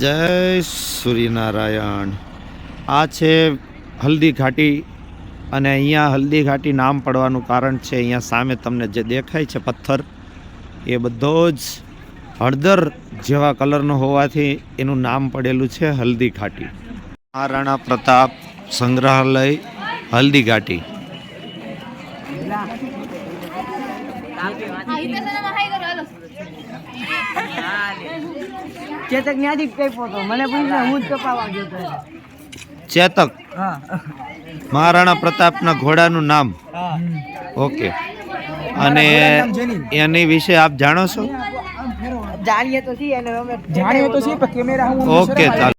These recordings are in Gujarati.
જય સૂર્યનારાયણ। આ છે હલ્દી ઘાટી અને અહીંયા હલ્દી ઘાટી નામ પડવાનું કારણ છે અહીંયા સામે તમને જે દેખાય છે પથ્થર એ બધો જ હળદર જેવા કલરનો હોવાથી એનું નામ પડેલું છે હલ્દી ઘાટી। મહારાણા પ્રતાપ સંગ્રહાલય હલ્દી ઘાટી। ચેતક ન્યાથી કઈ પોતો મને પૂછ્યું હું જ કપાવા ગયો તો ચેતક મહારાણા પ્રતાપના ઘોડાનું નામ। ઓકે, અને એની વિશે આપ જાણો છો? જાણીએ તો છીએ અને અમે જાણીએ તો છીએ પણ કેમેરા હું ઓકે, ચાલો।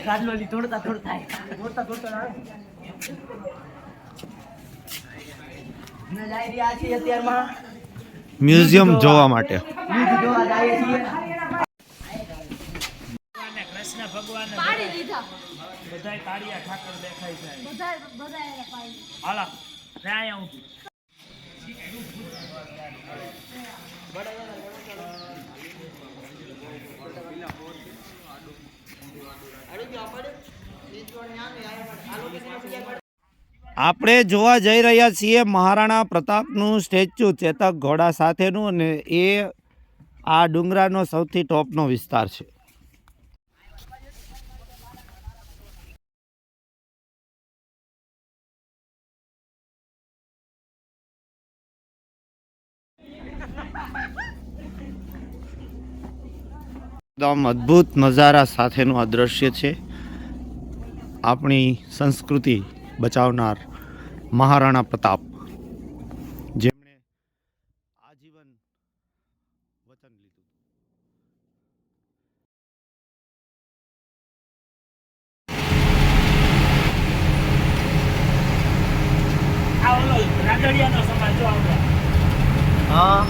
રાજલોલી તોડતા તોડતા જાય રહ્યા છીએ અત્યારમાં મ્યુઝિયમ જોવા માટે। યુદ્ધ જોવા જઈએ છીએ। કૃષ્ણ ભગવાન બધાય કાળિયા ઠાકર દેખાય છે બધા હાલા ત્યાં હું આપણે જોવા જઈ રહ્યા છીએ મહારાણા પ્રતાપનું સ્ટેચ્યુ ચેતક ઘોડા સાથેનું, અને એ આ ડુંગરાનો સૌથી ટોપનો વિસ્તાર છે। એકદમ અદ્ભુત નજારા સાથેનું આ દ્રશ્ય છે। આપણી સંસ્કૃતિ બચાવનાર મહારાણા પ્રતાપ, જેમણે આજીવન વચન લીધું। આ ઓલો રાદડિયાનો સમાજ જો આવડે હા,